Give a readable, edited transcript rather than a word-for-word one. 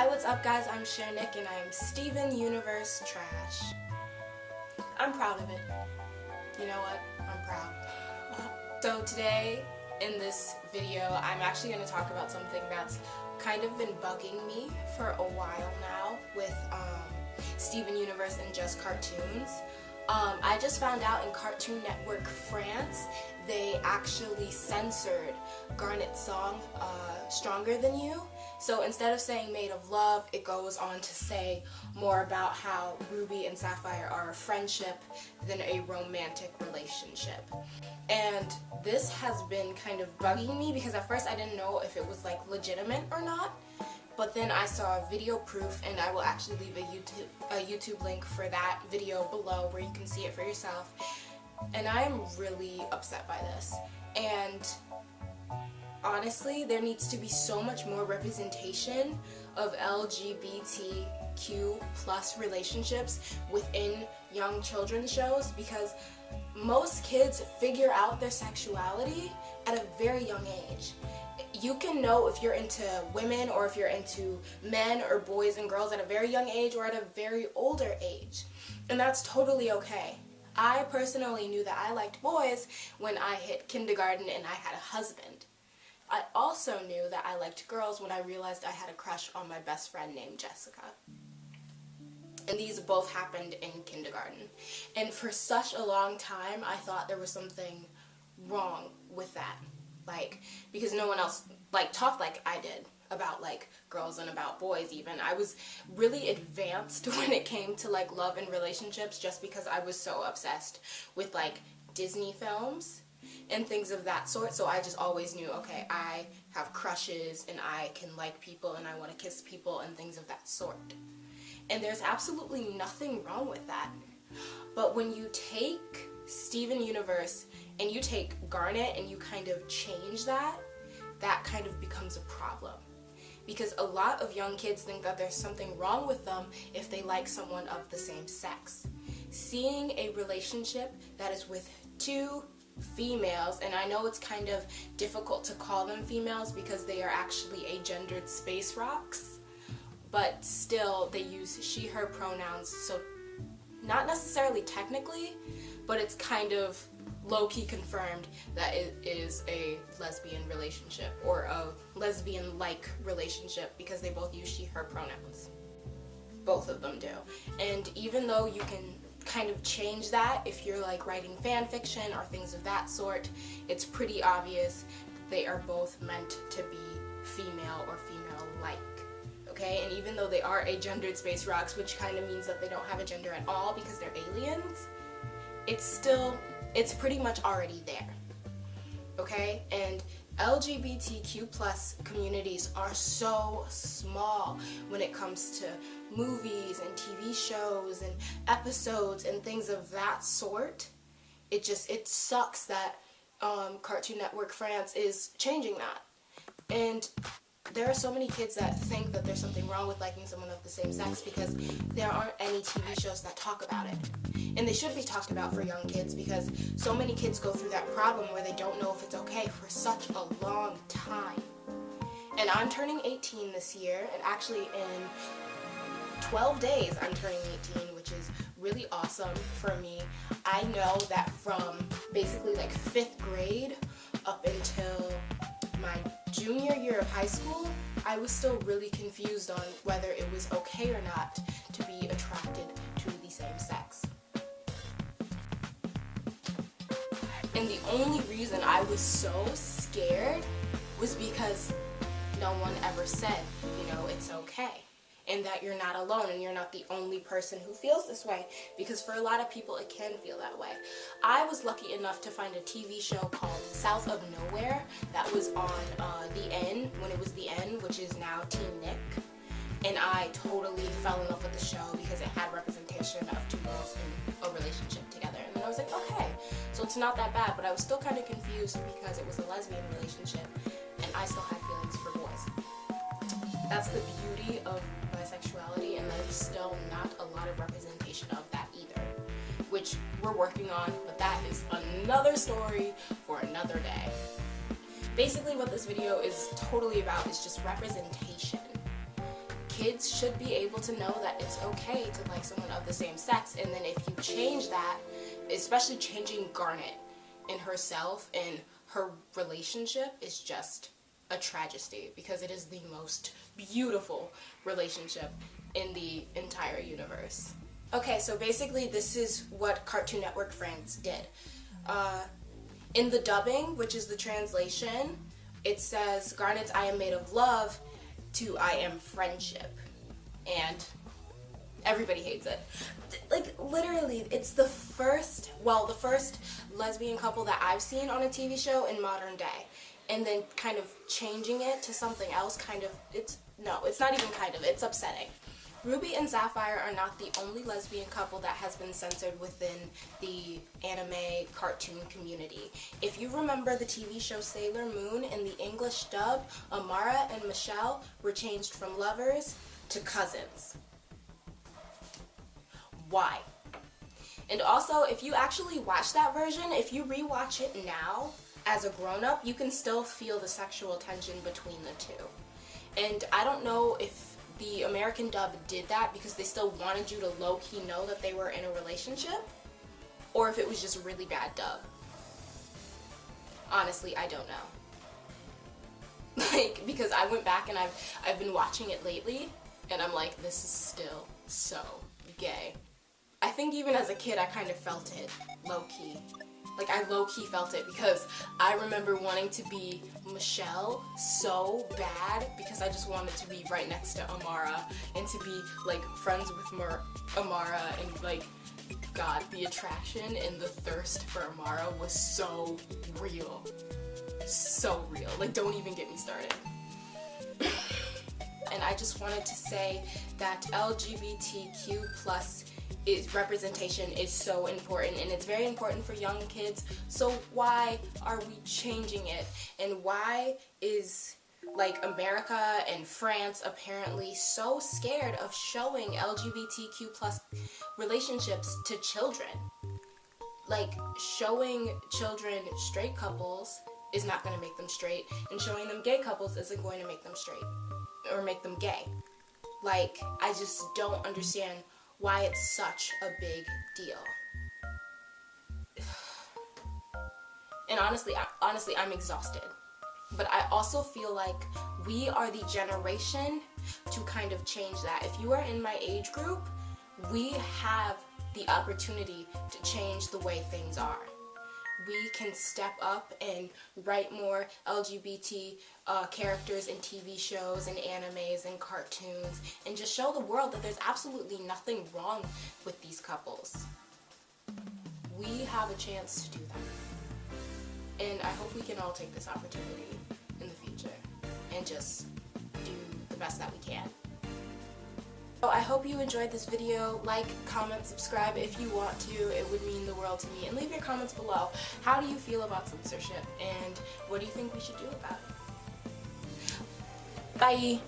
Hi, what's up guys? I'm Sher and I'm Steven Universe Trash. I'm proud of it. You know what? I'm proud. So today, in this video, I'm actually going to talk about something that's kind of been bugging me for a while now with Steven Universe and Just Cartoons. I just found out in Cartoon Network France, they actually censored Garnet's song, Stronger Than You. So instead of saying made of love, it goes on to say more about how Ruby and Sapphire are a friendship than a romantic relationship. And this has been kind of bugging me because at first I didn't know if it was like legitimate or not. But then I saw video proof, and I will actually leave a YouTube link for that video below where you can see it for yourself. And I am really upset by this. And honestly, there needs to be so much more representation of LGBTQ plus relationships within young children's shows, because most kids figure out their sexuality at a very young age. You can know if you're into women or if you're into men or boys and girls at a very young age or at a very older age. And that's totally okay. I personally knew that I liked boys when I hit kindergarten and I had a husband. I also knew that I liked girls when I realized I had a crush on my best friend named Jessica. And these both happened in kindergarten. And for such a long time, I thought there was something wrong with that. Like, because no one else, like, talked like I did about, like, girls and about boys even. I was really advanced when it came to, like, love and relationships just because I was so obsessed with, like, Disney films and things of that sort. So I just always knew, okay, I have crushes and I can like people and I want to kiss people and things of that sort. And there's absolutely nothing wrong with that. But when you take Steven Universe and you take Garnet and you kind of change that, that kind of becomes a problem. Because a lot of young kids think that there's something wrong with them if they like someone of the same sex. Seeing a relationship that is with two females, and I know it's kind of difficult to call them females because they are actually agendered space rocks, but still they use she, her pronouns, so not necessarily technically, but it's kind of low-key confirmed that it is a lesbian relationship or a lesbian-like relationship because they both use she, her pronouns. Both of them do. And even though you can kind of change that if you're like writing fan fiction or things of that sort, it's pretty obvious that they are both meant to be female or female-like. Okay, and even though they are agendered space rocks, which kind of means that they don't have a gender at all because they're aliens, it's pretty much already there. Okay, and LGBTQ plus communities are so small when it comes to movies and TV shows and episodes and things of that sort. It sucks that Cartoon Network France is changing that. And there are so many kids that think that there's something wrong with liking someone of the same sex because there aren't any TV shows that talk about it. And they should be talked about for young kids because so many kids go through that problem where they don't know if it's okay for such a long time. And I'm turning 18 this year, and actually in 12 days I'm turning 18, which is really awesome for me. I know that from basically like 5th grade up until my junior year of high school, I was still really confused on whether it was okay or not to be attracted to the same sex. And the only reason I was so scared was because no one ever said, you know, it's okay. And that you're not alone and you're not the only person who feels this way, because for a lot of people it can feel that way. I was lucky enough to find a TV show called South of Nowhere that was on The N, when it was The N, which is now Teen Nick. And I totally fell in love with the show because it had representation of two girls in a relationship together. And then I was like, okay, so it's not that bad, but I was still kind of confused because it was a lesbian relationship and I still had feelings for boys. That's the beauty of bisexuality, and there's still not a lot of representation of that either, which we're working on, but that is another story for another day. Basically what this video is totally about is just representation. kids should be able to know that it's okay to like someone of the same sex, and then if you change that, especially changing Garnet in herself and her relationship, is just a tragedy, because it is the most beautiful relationship in the entire universe. Okay, so basically this is what Cartoon Network France did. In the dubbing, which is the translation, it says Garnet's "I am made of love" to "I am friendship," and everybody hates it. Like, literally, it's the first lesbian couple that I've seen on a TV show in modern day. And then kind of changing it to something else, it's not even kind of, it's upsetting. Ruby and Sapphire are not the only lesbian couple that has been censored within the anime cartoon community. If you remember the TV show Sailor Moon, in the English dub, Amara and Michelle were changed from lovers to cousins. Why? And also, if you actually watch that version, if you rewatch it now as a grown-up, you can still feel the sexual tension between the two. And I don't know if the American dub did that because they still wanted you to low-key know that they were in a relationship, or if it was just a really bad dub. Honestly, I don't know. Like, because I went back and I've been watching it lately, and I'm like, this is still so gay. I think even as a kid I kind of felt it, low-key. Like, I low-key felt it because I remember wanting to be Michelle so bad because I just wanted to be right next to Amara and to be, like, friends with Amara, and, like, God, the attraction and the thirst for Amara was so real. So real. Like, don't even get me started. And I just wanted to say that LGBTQ+ representation is so important, and it's very important for young kids. So why are we changing it? And why is, like, America and France apparently so scared of showing LGBTQ+ relationships to children? Like, showing children straight couples is not going to make them straight, and showing them gay couples isn't going to make them straight or make them gay. Like, I just don't understand why it's such a big deal. And honestly, I'm exhausted. But I also feel like we are the generation to kind of change that. If you are in my age group, we have the opportunity to change the way things are. We can step up and write more LGBT characters in TV shows and animes and cartoons, and just show the world that there's absolutely nothing wrong with these couples. We have a chance to do that. And I hope we can all take this opportunity in the future and just do the best that we can. So I hope you enjoyed this video. Like, comment, subscribe if you want to. It would mean the world to me. And leave your comments below. How do you feel about censorship? And what do you think we should do about it? Bye!